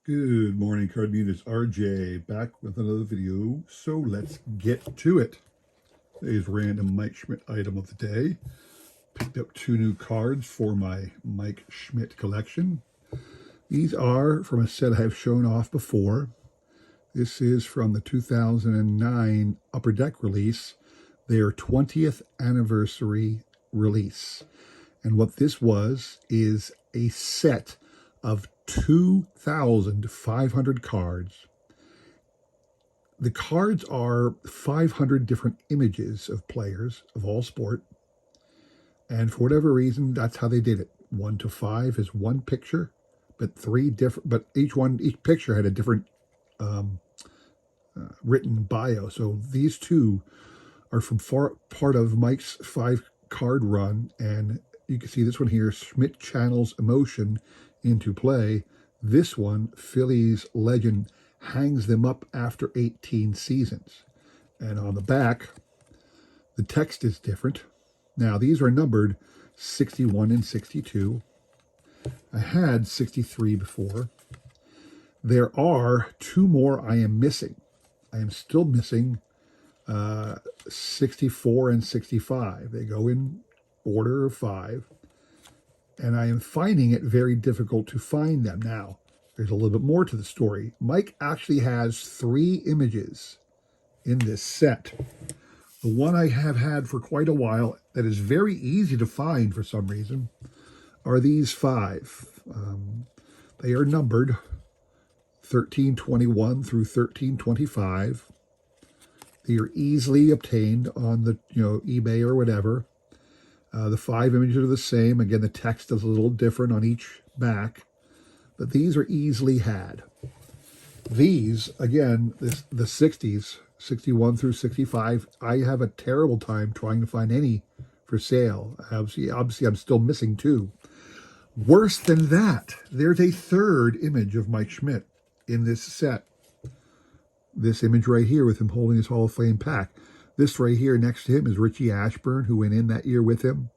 Good morning, Card Munis. RJ back with another video. So let's get to it. Today's random Mike Schmidt item of the day. Picked up 2 new cards for my Mike Schmidt collection. These are from a set I have shown off before. This is from the 2009 Upper Deck release, their 20th anniversary release. And what this was is a set of 2,500 cards. The cards are 500 different images of players of all sport. And for whatever reason, that's how they did it. 1 to 5 is one picture, but each picture had a different written bio. So these two are from part of Mike's 5-card run, and you can see this one here, Schmidt channels emotion into play. This one, Phillies legend, hangs them up after 18 seasons. And on the back, the text is different. Now, these are numbered 61 and 62. I had 63 before. There are 2 more I am missing. I am still missing 64 and 65. They go in order of 5. And I am finding it very difficult to find them now. There's a little bit more to the story. Mike actually has 3 images in this set. The one I have had for quite a while that is very easy to find for some reason are these 5. They are numbered 1321 through 1325. They are easily obtained on the eBay or whatever. The 5 images are the same. Again, the text is a little different on each back, but these are easily had. These, again, the 60s, 61 through 65, I have a terrible time trying to find any for sale. Obviously, I'm still missing 2. Worse than that, there's a 3rd image of Mike Schmidt in this set. This image right here with him holding his Hall of Fame pack. This right here next to him is Richie Ashburn, who went in that year with him.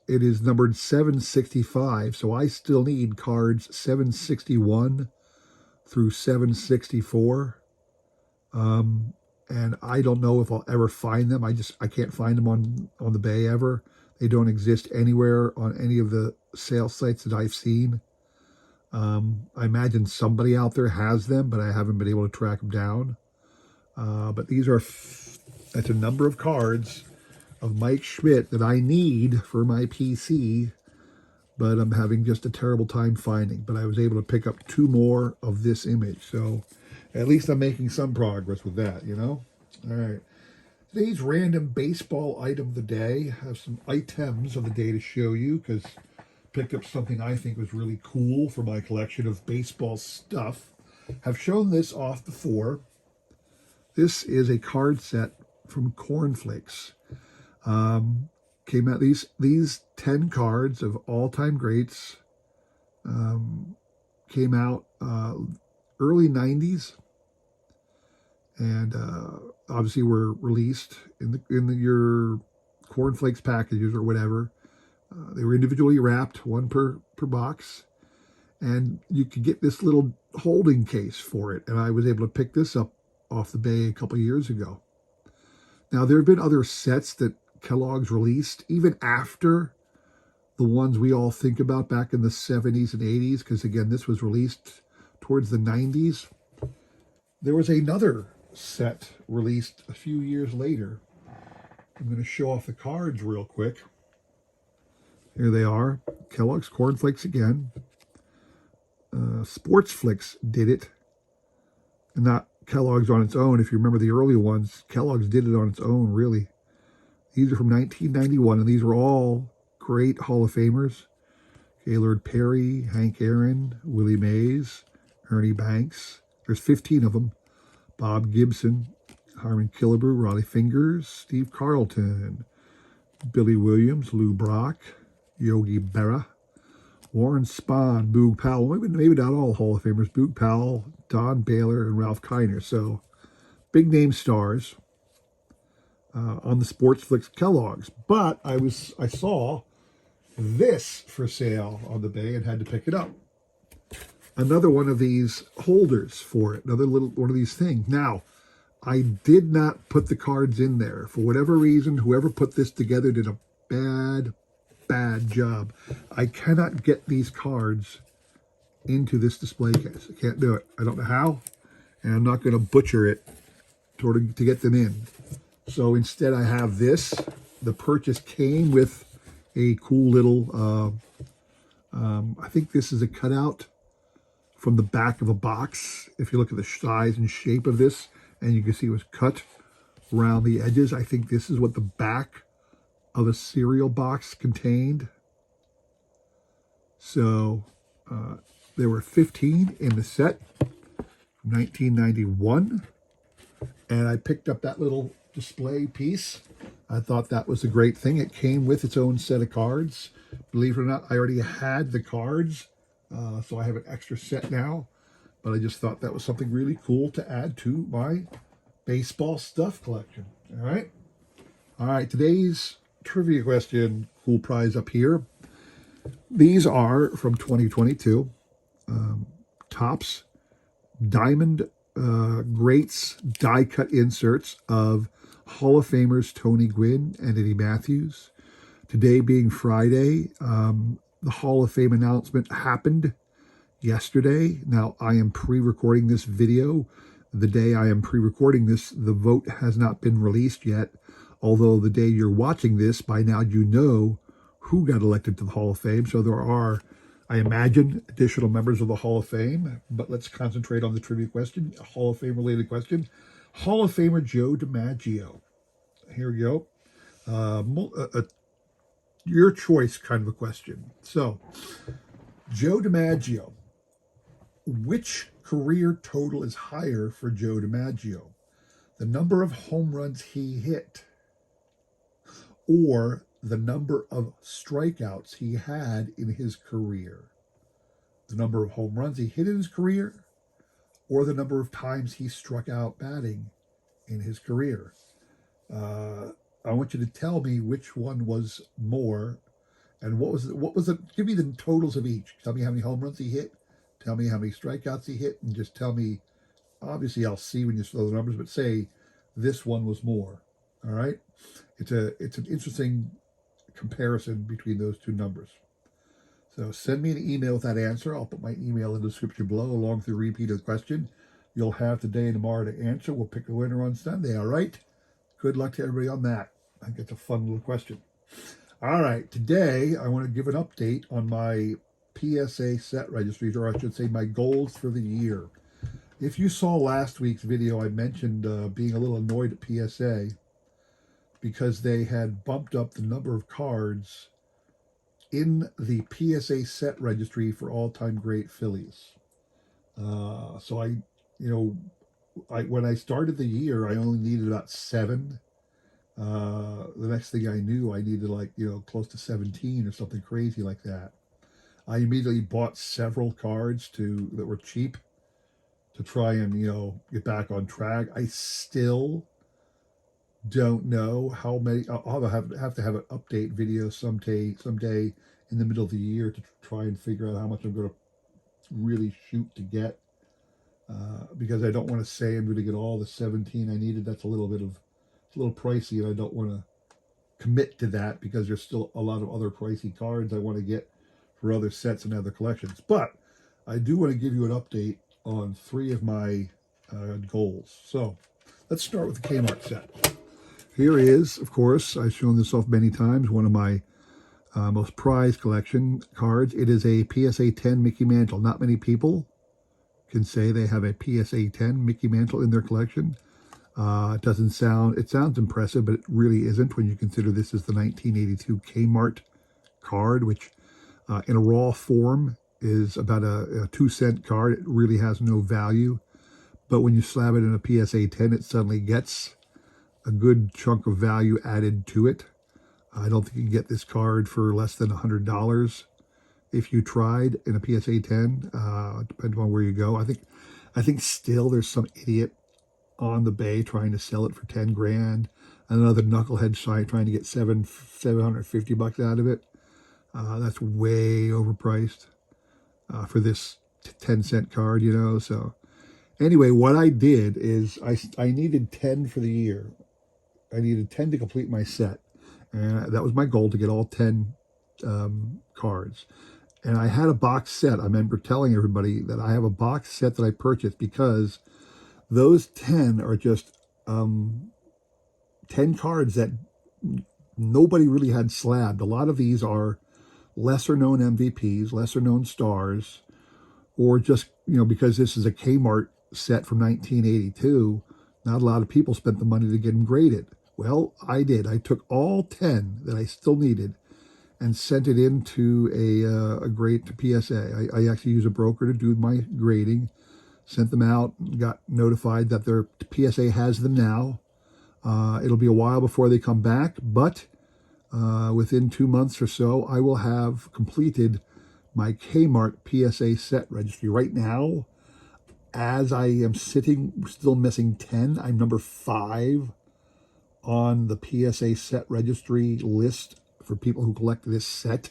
It is numbered 765, so I still need cards 761 through 764. And I don't know if I'll ever find them. I can't find them on the Bay ever. They don't exist anywhere on any of the sales sites that I've seen. I imagine somebody out there has them, but I haven't been able to track them down. But that's a number of cards of Mike Schmidt that I need for my PC, but I'm having just a terrible time finding. But I was able to pick up 2 more of this image, so at least I'm making some progress with that, All right. Today's random baseball item of the day. I have some items of the day to show you because picked up something I think was really cool for my collection of baseball stuff. Have shown this off before. This is a card set from Cornflakes. Came out these 10 cards of all-time greats. Came out early 90s, and obviously were released in your Cornflakes packages or whatever. They were individually wrapped, 1 per box, and you could get this little holding case for it. And I was able to pick this up off the Bay a couple years ago. Now, there have been other sets that Kellogg's released, even after the ones we all think about back in the 70s and 80s, because, again, this was released towards the 90s. There was another set released a few years later. I'm going to show off the cards real quick. Here they are. Kellogg's Cornflakes again. Sports Flicks did it. And not Kellogg's on its own. If you remember the early ones, Kellogg's did it on its own, really. These are from 1991, and these were all great Hall of Famers. Gaylord Perry, Hank Aaron, Willie Mays, Ernie Banks. There's 15 of them. Bob Gibson, Harmon Killebrew, Raleigh Fingers, Steve Carlton, Billy Williams, Lou Brock, Yogi Berra, Warren Spahn, Boog Powell, maybe not all Hall of Famers, Boog Powell, Don Baylor, and Ralph Kiner. So big name stars on the Sports Flicks Kellogg's. But I saw this for sale on the Bay and had to pick it up. another one of these holders for it, another little one of these things. Now, I did not put the cards in there. For whatever reason, whoever put this together did a bad job. I cannot get these cards into this display case. I can't do it. I don't know how, and I'm not going to butcher it to get them in. So instead I have this. The purchase came with a cool little, I think this is a cutout from the back of a box. If you look at the size and shape of this, and you can see it was cut around the edges. I think this is what the back of a cereal box contained. So there were 15 in the set, 1991. And I picked up that little display piece. I thought that was a great thing. It came with its own set of cards. Believe it or not, I already had the cards, so I have an extra set now. But I just thought that was something really cool to add to my baseball stuff collection. All right. All right. Today's trivia question, cool prize up here. These are from 2022. Topps Diamond Greats die cut inserts of Hall of Famers Tony Gwynn and Eddie Matthews. Today being Friday, the Hall of Fame announcement happened yesterday. Now, I am pre-recording this video. The day I am pre-recording this, the vote has not been released yet. Although the day you're watching this, by now you know who got elected to the Hall of Fame. So there are, I imagine, additional members of the Hall of Fame. But let's concentrate on the trivia question, a Hall of Fame related question. Hall of Famer Joe DiMaggio. Here we go. Your choice kind of a question. So, Joe DiMaggio. Which career total is higher for Joe DiMaggio? The number of home runs he hit, or the number of strikeouts he had in his career? The number of home runs he hit in his career, or the number of times he struck out batting in his career? I want you to tell me which one was more, and what was it? Give me the totals of each. Tell me how many home runs he hit. Tell me how many strikeouts he hit, and just tell me, obviously I'll see when you throw the numbers, but say this one was more. All right? It's an interesting comparison between those two numbers. So send me an email with that answer. I'll put my email in the description below along with the repeat of the question. You'll have today and tomorrow to answer. We'll pick a winner on Sunday, all right? Good luck to everybody on that. I think it's a fun little question. All right, today I want to give an update on my PSA set registries, or I should say my goals for the year. If you saw last week's video, I mentioned being a little annoyed at PSA because they had bumped up the number of cards in the PSA set registry for all-time great Phillies. So when I started the year, I only needed about 7. The next thing I knew, I needed close to 17 or something crazy like that. I immediately bought several cards that were cheap to try and get back on track. I still don't know how many. I'll have to have an update video someday in the middle of the year to try and figure out how much I'm going to really shoot to get. Because I don't want to say I'm going to get all the 17 I needed. That's a little pricey, and I don't want to commit to that because there's still a lot of other pricey cards I want to get for other sets and other collections. But I do want to give you an update on 3 of my goals. So let's start with the Kmart set. Here is, of course, I've shown this off many times, one of my most prized collection cards. It is a PSA 10 Mickey Mantle. Not many people can say they have a PSA 10 Mickey Mantle in their collection. It sounds impressive, but it really isn't when you consider this is the 1982 Kmart card, which in a raw form is about a 2-cent card. It really has no value. But when you slab it in a PSA 10, it suddenly gets a good chunk of value added to it. I don't think you can get this card for less than $100 if you tried in a PSA 10, depending on where you go. I think still there's some idiot on the bay trying to sell it for 10 grand. Another knucklehead trying to get $750 out of it. That's way overpriced for this 10-cent card, you know. So anyway, what I did is I needed 10 for the year. I needed 10 to complete my set. And that was my goal, to get all 10 cards. And I had a box set. I remember telling everybody that I have a box set that I purchased because those 10 are just 10 cards that nobody really had slabbed. A lot of these are lesser known MVPs, lesser known stars, or just, because this is a Kmart set from 1982, not a lot of people spent the money to get them graded. Well, I did. I took all 10 that I still needed and sent it into a grade to PSA. I actually used a broker to do my grading, sent them out, got notified that their PSA has them now. It'll be a while before they come back, but within 2 months or so, I will have completed my Kmart PSA set registry. Right now, as I am sitting, still missing 10, I'm number 5 on the PSA set registry list for people who collect this set.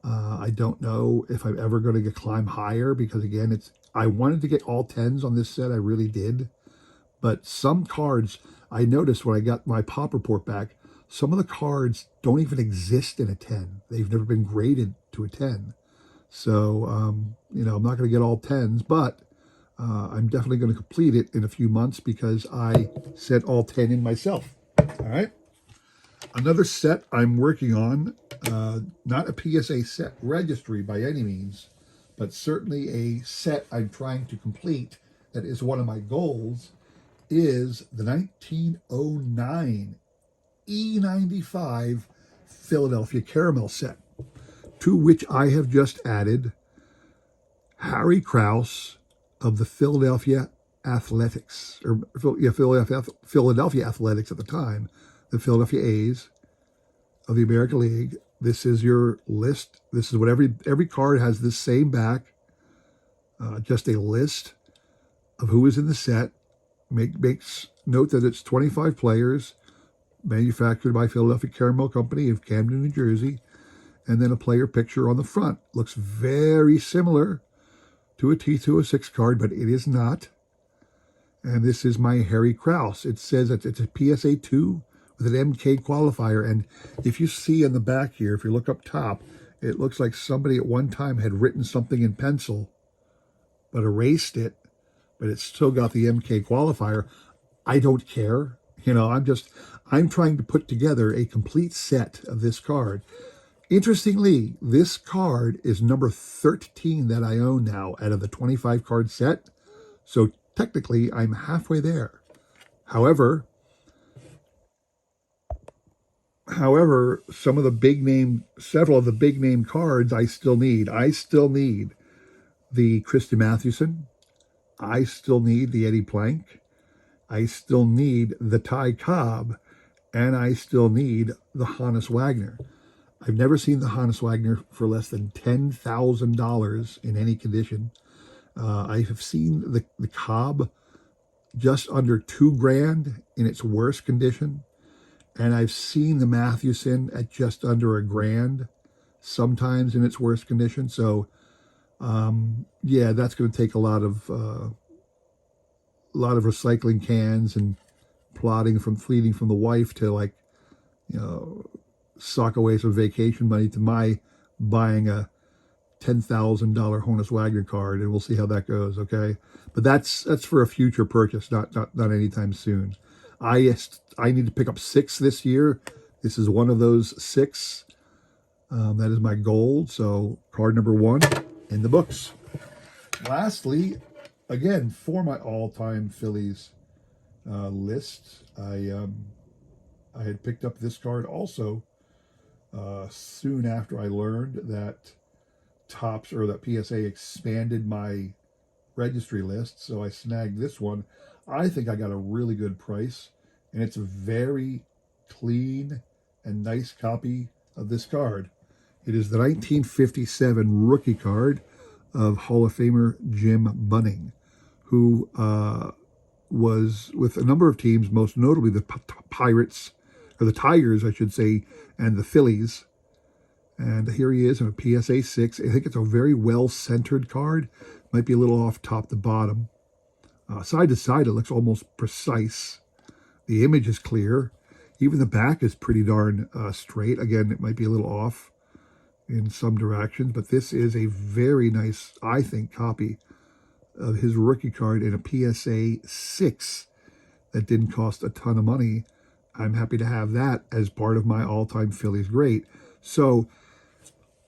I don't know if I'm ever going to climb higher because, again, I wanted to get all 10s on this set. I really did. But some cards, I noticed when I got my pop report back, some of the cards don't even exist in a 10. They've never been graded to a 10. So, I'm not going to get all 10s, but I'm definitely going to complete it in a few months because I sent all 10 in myself. All right. Another set I'm working on, not a PSA set registry by any means, but certainly a set I'm trying to complete that is one of my goals, is the 1909 E95 Philadelphia Caramel set, to which I have just added Harry Krause of the Philadelphia Athletics, or Philadelphia Athletics at the time, the Philadelphia A's of the American League. This is your list. This is what every card has, this same back, just a list of who is in the set. Makes note that it's 25 players, manufactured by Philadelphia Caramel Company of Camden, New Jersey, and then a player picture on the front. Looks very similar to a T206 card, but it is not. And this is my Harry Krause. It says that it's a PSA 2 with an MK qualifier. And if you see in the back here, if you look up top, it looks like somebody at one time had written something in pencil, but erased it, but it's still got the MK qualifier. I don't care. I'm trying to put together a complete set of this card. Interestingly, this card is number 13 that I own now out of the 25 card set. So technically, I'm halfway there. However, several of the big name cards I still need. I still need the Christy Mathewson. I still need the Eddie Plank. I still need the Ty Cobb. And I still need the Hannes Wagner. I've never seen the Hannes Wagner for less than $10,000 in any condition. I have seen the Cobb just under $2,000 in its worst condition. And I've seen the Mathewson at just under $1,000, sometimes in its worst condition. So, yeah, that's going to take a lot of recycling cans and fleeting from the wife to sock away some vacation money to my buying a $10,000 Honus Wagner card, and we'll see how that goes. Okay, but that's for a future purchase, not anytime soon. I need to pick up 6 this year. This is one of those 6. That is my goal. So card number 1 in the books. Lastly, again, for my all-time Phillies list, I had picked up this card also soon after I learned that that PSA expanded my registry list. So I snagged this one. I think I got a really good price, and it's a very clean and nice copy of this card. It is the 1957 rookie card of Hall of Famer Jim Bunning, who was with a number of teams, most notably the Pirates, or the Tigers, I should say, and the Phillies. And here he is in a PSA 6. I think it's a very well-centered card. Might be a little off top to bottom. Side to side, it looks almost precise. The image is clear. Even the back is pretty darn straight. Again, it might be a little off in some directions, but this is a very nice, I think, copy of his rookie card in a PSA 6 that didn't cost a ton of money. I'm happy to have that as part of my all-time Phillies great. So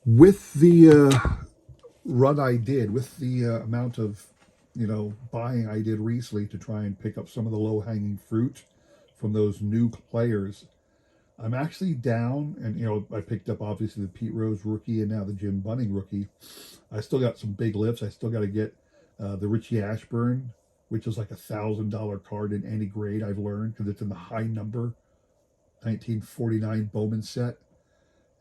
with the run I did, with the amount of buying I did recently to try and pick up some of the low-hanging fruit from those new players, I'm actually down, and I picked up obviously the Pete Rose rookie and now the Jim Bunning rookie. I still got some big lifts. I still got to get the Richie Ashburn, which is like $1,000 card in any grade, I've learned, because it's in the high number 1949 Bowman set.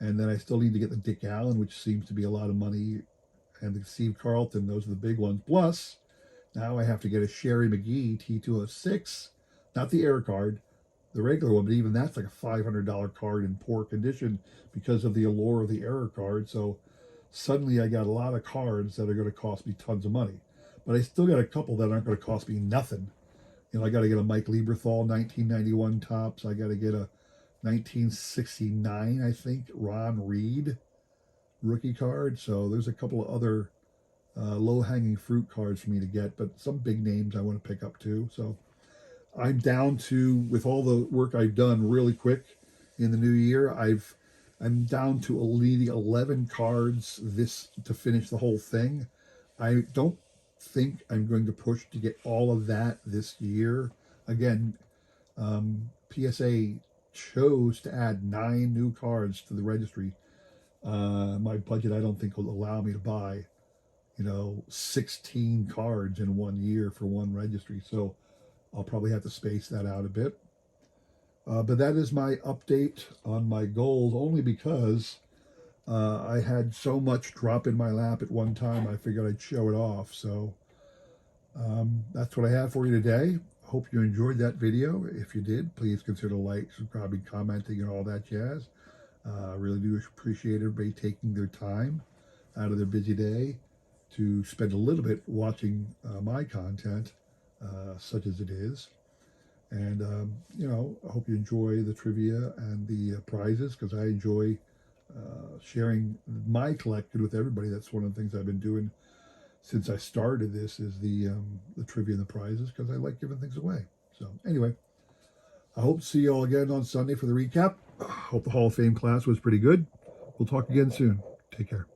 And then I still need to get the Dick Allen, which seems to be a lot of money, and the Steve Carlton. Those are the big ones. Plus, now I have to get a Sherry McGee T206, not the air card, the regular one, but even that's like a $500 card in poor condition because of the allure of the error card. So suddenly I got a lot of cards that are going to cost me tons of money. But I still got a couple that aren't going to cost me nothing. I got to get a Mike Lieberthal 1991 tops. I got to get a 1969, I think, Ron Reed rookie card. So there's a couple of other low-hanging fruit cards for me to get, but some big names I want to pick up too. So I'm down to, with all the work I've done really quick in the new year, I'm down to leading 11 cards this to finish the whole thing. I don't think I'm going to push to get all of that this year. Again, PSA chose to add 9 new cards to the registry. My budget, I don't think, will allow me to buy 16 cards in 1 year for one registry. So I'll probably have to space that out a bit. But that is my update on my goals, only because I had so much drop in my lap at one time, I figured I'd show it off. So that's what I have for you today. Hope you enjoyed that video. If you did, please consider liking, subscribing, commenting, and all that jazz. I really do appreciate everybody taking their time out of their busy day to spend a little bit watching my content, such as it is. And, I hope you enjoy the trivia and the prizes, because I enjoy sharing my collection with everybody. That's one of the things I've been doing since I started this, is the trivia and the prizes, because I like giving things away. So anyway, I hope to see you all again on Sunday for the recap. Hope the Hall of Fame class was pretty good. We'll talk again soon. Take care.